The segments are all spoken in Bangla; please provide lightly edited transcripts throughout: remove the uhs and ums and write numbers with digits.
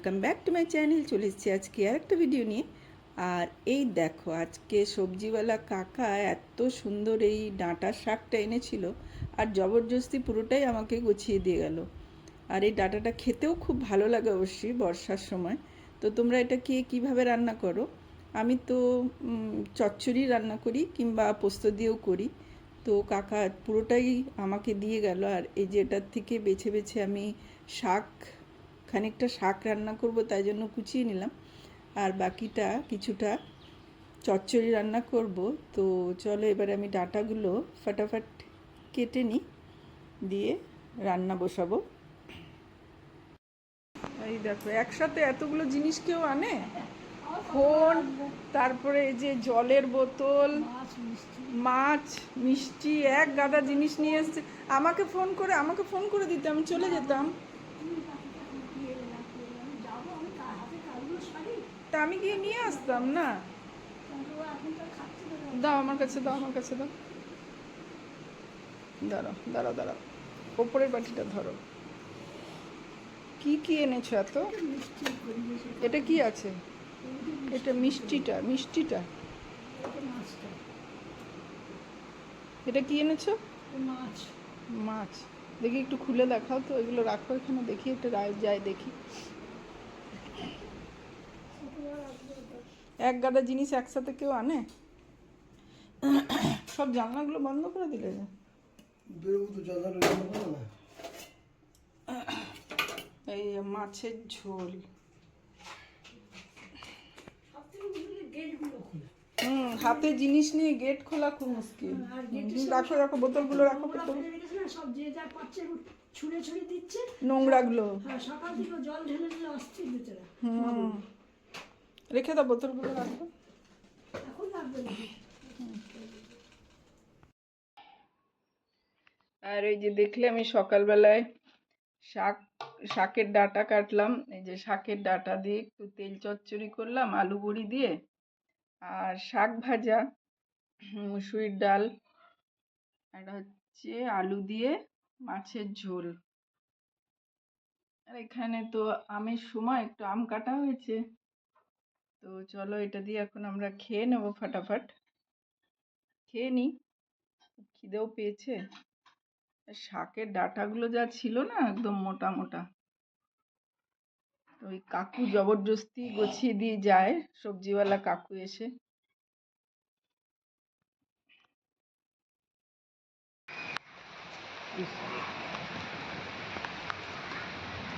Welcome back to my channel. চলে এসেছি আজকে আর একটা ভিডিও নিয়ে। আর এই দেখো, আজকে সবজিওয়ালা কাকা এত সুন্দর এই ডাঁটার শাকটা এনেছিল আর জবরদস্তি পুরোটাই আমাকে গুছিয়ে দিয়ে গেল। আর এই ডাঁটাটা খেতেও খুব ভালো লাগে অবশ্যই বর্ষার সময়। তো তোমরা এটা কীভাবে রান্না করো? আমি তো চচ্চড়ি রান্না করি কিংবা পোস্ত দিয়েও করি। তো কাকা পুরোটাই আমাকে দিয়ে গেল। আর এই যে এটার থেকে বেছে বেছে আমি খানিকটা শাক রান্না করব, তাই জন্য কুচিয়ে নিলাম। আর বাকিটা কিছুটা চচ্চড়ি রান্না করব। তো চলো এবারে আমি ডাঁটাগুলো ফাটাফাট কেটে নিই, দিয়ে রান্না বসাবো। এই দেখো, একসাথে এতগুলো জিনিস কেউ আনে? ফোন, তারপরে এই যে জলের বোতল, মাছ, মিষ্টি, এক গাদা জিনিস নিয়ে এসছে। আমাকে ফোন করে দিতে, আমি চলে যেতাম। তা আমি গিয়ে নিয়ে আসতাম না। দাও আমার কাছে, দাও। দাঁড়াও, ওপরের বাটিটা ধরো। কি এনেছো এত? এটা কি আছে? এটা মিষ্টিটা এটা কি এনেছো? মাছ। দেখি একটু খুলে দেখাও তো, এগুলো রাখো এখানে, দেখি একটু যাই দেখি। এক গাদা জিনিস একসাথে কেউ আনে? সব জানলাগুলো বন্ধ করে দিলে যে। এই মাছের ঝোল। হাতে জিনিস নিয়ে গেট খোলা খুব মুশকিল। রাখো বোতলগুলো রাখো। নোংরাগুলো রেখে দাও, বোতলগুলো রাখো। আর এই যে দেখলে আমি সকালবেলায় শাকের ডাঁটা কাটলাম। এই যে শাকের ডাঁটা দিয়ে একটু তেল চচ্চড়ি করলাম আলু বড়ি দিয়ে, আর শাক ভাজা, মুসুরির ডাল, আর হচ্ছে আলু দিয়ে মাছের ঝোল। আর এখানে তো আমের সময় একটু আম কাটা হয়েছে। তো চলো এটা দিয়ে এখন আমরা খেয়ে নেবো, ফাটাফাট খেয়ে নিই, খিদেও পেয়েছে। শাকের ডাঁটাগুলো যা ছিল না, একদম মোটা মোটা। তো ওই কাকু জবরদস্তি গুছিয়ে দিয়ে যায়, সবজিওয়ালা কাকু এসে।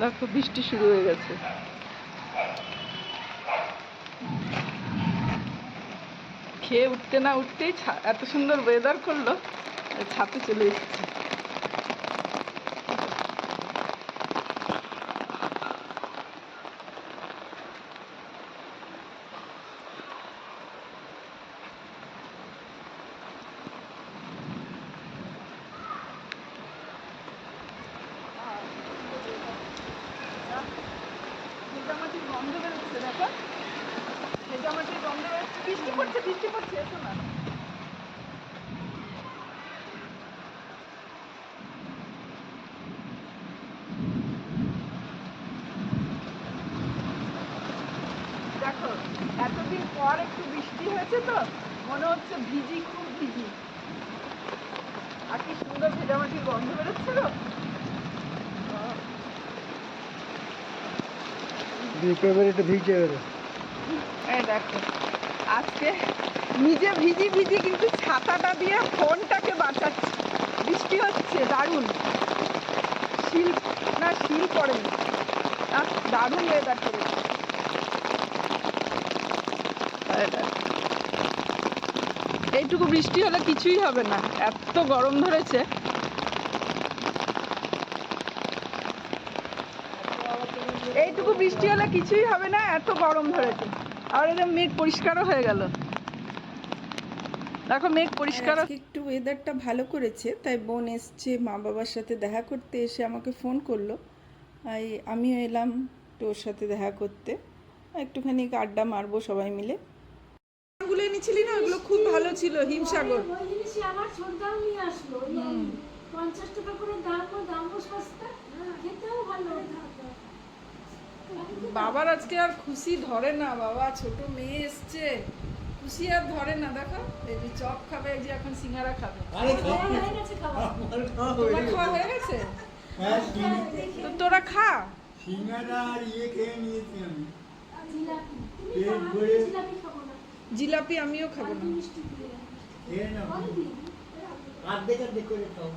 দেখো বৃষ্টি শুরু হয়ে গেছে। খেয়ে উঠতে না উঠতেই এত সুন্দর ওয়েদার করলো, ছাতে চলে এসেছি। ভেজামাটির গন্ধ বেরোচ্ছে, দেখো ভেজামাটির গন্ধ বেরোচ্ছে। বৃষ্টি পড়ছে, এসো না। দেখো, এতদিন পর একটু বৃষ্টি হয়েছে তো মনে হচ্ছে খুব ভিজি। আর কি সুন্দর ভেজামাটির গন্ধ বেরোচ্ছে গো। এই দেখো, আজকে নিজে ভিজি কিন্তু ছাতাটা দিয়ে ফোনটাকে বাঁচাচ্ছি। বৃষ্টি হচ্ছে দারুণ, শিল পড়েনি, দারুণ ওয়েদার করেছে। এইটুকু বৃষ্টি হলে কিছুই হবে না, এত গরম ধরেছে। এইটুকু বৃষ্টি হলে কিছুই হবে না, এত গরম ধরেছে। আর এদের মেঘ পরিষ্কারও হয়ে গেল, দেখো মেঘ পরিষ্কার। একটু ওয়েদারটা ভালো করেছে, তাই বোন এসছে মা বাবার সাথে দেখা করতে, এসে আমাকে ফোন করলো। আমিও এলাম ওর সাথে দেখা করতে, একটুখানি আড্ডা মারবো সবাই মিলে। গুলো এনেছিলি না, ওগুলো খুব ভালো ছিল। হিমসাগর আমার ছোটদাও নিয়ে আসলো, 50 টাকা করে দাম সস্তা, খেতেও ভালো। বাবার আজকে আর খুশি ধরে না, বাবা ছোট মেয়ে এসছে, খুশি আর ধরে না। দেখো এই যে চপ খাবে, এই যে এখন সিঙ্গারা খাবে। আরে হয়ে গেছে খাওয়া। আমার খাওয়া তোমার হয়ে খাওয়া গেছে। হয়ে গেছে? হ্যাঁ, তো তোরা খা। সিঙ্গারা আর খেয়ে নিয়েছি আমি। আর জিলাপি। তুমি পেট খাও, আমি ভরে- জিলাপি খাবো না। জিলাপি আমিও খাবো আর না। মিষ্টি দিয়ে দাও। খেয়ে নাও। বলো দি। অর্ধেক করে খাও।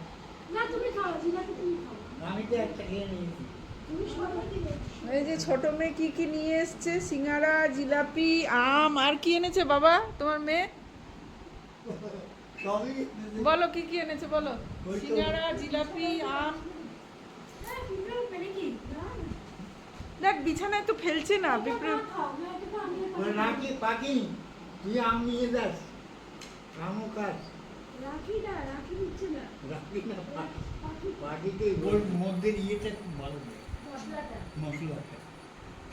না তুমি খাও, জিলাপি তুমি খাও। আমি তো একটা খেয়ে নিয়েছি। তুমি সবাই দিলে। এই যে ছোট মেয়ে কি কি নিয়ে এসছে, সিঙ্গারা, জিলাপি, আম, আর কি এনেছে বাবা তোমার মেয়ে? সবই বলো কি কি এনেছে বলো। ওই তো- সিঙ্গারা, জিলাপি, আম। হ্যাঁ, পিঁপড়ে উঠবে নাকি? না, দেখ বিছানায় তো ফেলছে না এটা পিঁপড়ে। না খাও, না, এটা তো আমিও খাবো। ওই রাখি পাখি তুই আম নিয়ে যাস, আমও খাস। রাখি না, রাখি দিচ্ছে না। রাখি না পাখি। পাখি পাখিতে ওর মধ্যে ইয়েটা খুব ভালো দেয়, মশলাটা। মশলাটা।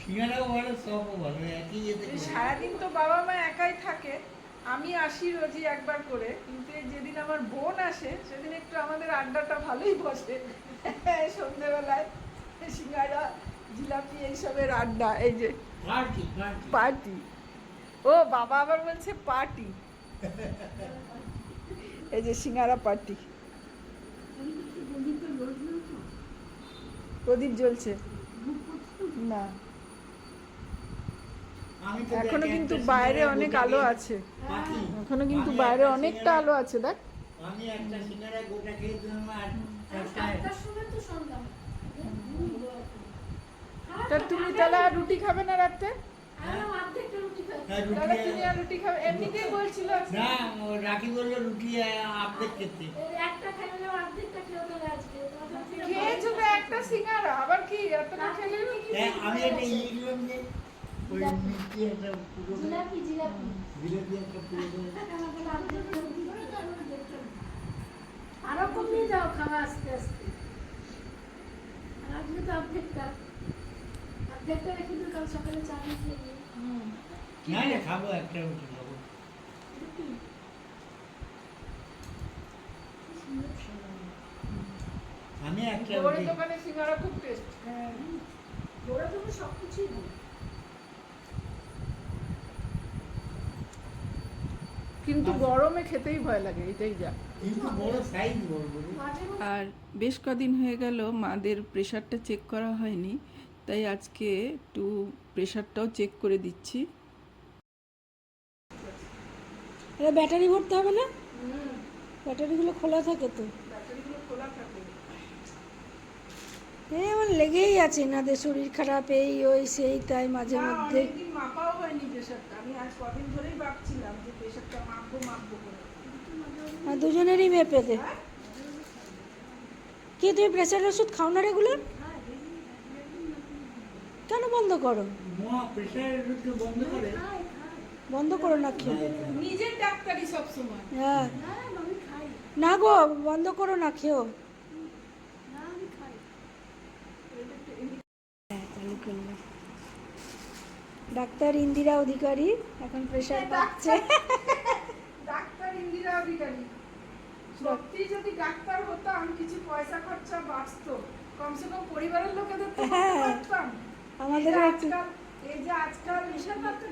সিঙ্গারাও ভালো, সবও ভালো, একই ইয়েতে এই করে। সারাদিন তো বাবা মা একাই থাকে, আমি আসি রোজই একবার করে, কিন্তু এই যেদিন আমার বোন আসে সেদিন একটু আমাদের আড্ডাটা ভালোই বসে। সন্ধ্যেবেলায় সিঙ্গারা, জিলাপি এইসবের আড্ডা। এই যে পার্টি পার্টি পার্টি, ও বাবা আবার বলছে পার্টি। এই যে সিঙ্গারা পার্টি। প্রদীপ জ্বলছে না, আমি তো এখনো দেখ কিন্তু একটা বাইরে সিঙ্গারা অনেক গোটা আলো খেয়ে- আছে, পাখি, এখনো কিন্তু আমি বাইরে একটা অনেকটা সিঙ্গারা- আলো আছে দেখ। আমি একটা সিঙ্গারা গোটা খেয়েছিলাম আর একটা আটটার সময় তো সন্ধ্যা। তা তুমি তাহলে আর রুটি খাবে না রাতে? আমি অর্ধেকটা রুটি খাই। হ্যাঁ, রুটি তাহলে তুমি আর রুটি খাবে? এমনিতেই বলছিল না, ও রাখি বললো রুটি আপডেট খেতে। এর একটা খেলে অর্ধেকটা খেয়ে গেলে আজকে। খেয়েছো তো একটা সিঙ্গারা, আবার কি এতটা খেলে? হ্যাঁ, আমি একটা ইয়ে দিলাম যে ওই মিষ্টি একটা পুরো জিলাপি, জিলাপি। জিলেপি একটা পুরো আমাকে অর্ধেকটা রুটি করে দাও, অর্ধেকটা রুটি। আরো কমিয়ে দাও খাওয়া আস্তে আস্তে। আর আজকে তো অর্ধেকটা রেখে দিও, কাল সকালে চা দিয়ে খেয়ে নিও। না না, খাবো একটা রুটি খাবো। আমি একটা গোবরের রুটি দোকানে সিঙ্গারা খুব টেস্ট। হ্যাঁ, ওরা তো সব কিছুই দেয়। কিন্তু গরমে খেতেই ভয় লাগে, এটাই যা। কিন্তু বড় সাইজ বড় বড়। মাঝে মধ্যে আর বেশ কদিন হয়ে গেল মাদের প্রেশারটা চেক করা হয়নি, তাই আজকে একটু প্রেশারটাও চেক করে দিচ্ছি। এটা ব্যাটারি ভরতে হবে না? ব্যাটারিগুলো খোলা থাকে তো। ব্যাটারিগুলো খোলা থাকে। হ্যাঁ, আমার লেগেই আছে নাদের শরীর খারাপ, এই ওই সেই তাই মাঝে না, মধ্যে। অনেকদিন মাপাও হয়নি প্রেশারটা, আমি আজ কদিন ধরেই ভাবছিলাম যে প্রেশারটা মাপবো করে। আর দুজনেরই মেপে দে। কি তুমি প্রেশার ওষুধ খাও না রেগুলার? কেন বন্ধ করো? মা প্রেসারের রুটি বন্ধ করে। বন্ধ করো না খেয়ে। নিজের ডাক্তারই সব সময়। হ্যাঁ, না গো, বন্ধ করো না খেও। হ্যাঁ, চালু করলে। ডাক্তার ইন্দিরা অধিকারী এখন প্রেশার পাচ্ছে। ডাক্তার ইন্দিরা অধিকারী, সত্যি যদি ডাক্তার হতাম কিছু পয়সা খরচা বাঁচতো, কমসে কম পরিবারের লোকেদের তো হ্যাঁ, বলতে পারতাম। আমাদের এই যে একটু- আজকাল, এই যে আজকাল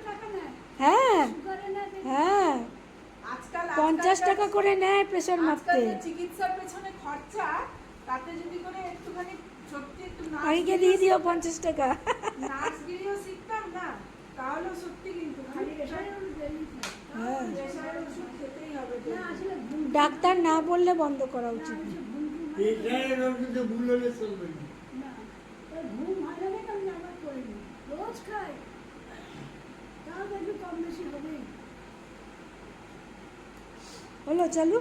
টাকা নেয়, হ্যাঁ হ্যাঁ, আজকাল 50 টাকা করে নেয় প্রেশার আজকাল মাপতে। যে চিকিৎসার পেছনে খরচা, তাতে যদি করে একটুখানি সত্যি একটু আমাকে দিয়ে দিও 50 টাকা। নার্সগিরিও শিখতাম না, তাহলে সত্যি কিন্তু খালি প্রেশারের হ্যাঁ, ওষুধ খেতেই হবে। ডাক্তার না বললে বন্ধ করা উচিত। প্রেসারের রুটি তো ভুল হলে চলবে না। ঘুম ভালো হবে না, আমি আবার করিনি, রোজ খাই, তাও দেখবি কম বেশি হবেই। হলো চালু।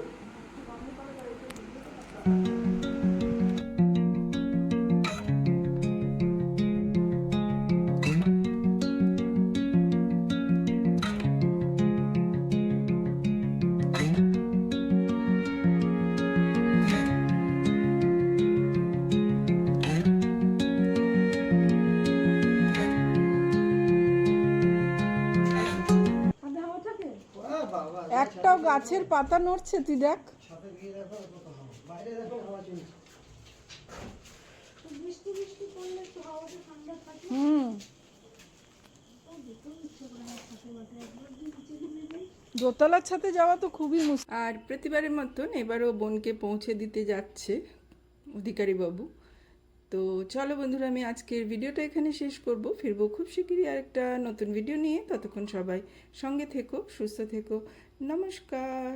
একটাও গাছের পাতা নড়ছে, তুই দেখ। মিষ্টি বৃষ্টি বৃষ্টি পড়লে একটু হাওয়াটা ঠান্ডা থাকে। হুম, ও যেতেও ইচ্ছে করে না ছাতে মাঠে, একবার যদি নিচে নেমে যাই। দোতলার ছাদে যাওয়া তো খুবই মুশকিল। আর প্রতিবারের মতন এবারও বোনকে পৌঁছে দিতে যাচ্ছে অধিকারী বাবু। তো চলো বন্ধুরা, আমি আজকের ভিডিওটা এখানে শেষ করব। ফিরবো খুব শিগগিরই আরেকটা নতুন ভিডিও নিয়ে। ততক্ষণ সবাই সঙ্গে থেকো, সুস্থ থেকো। নমস্কার।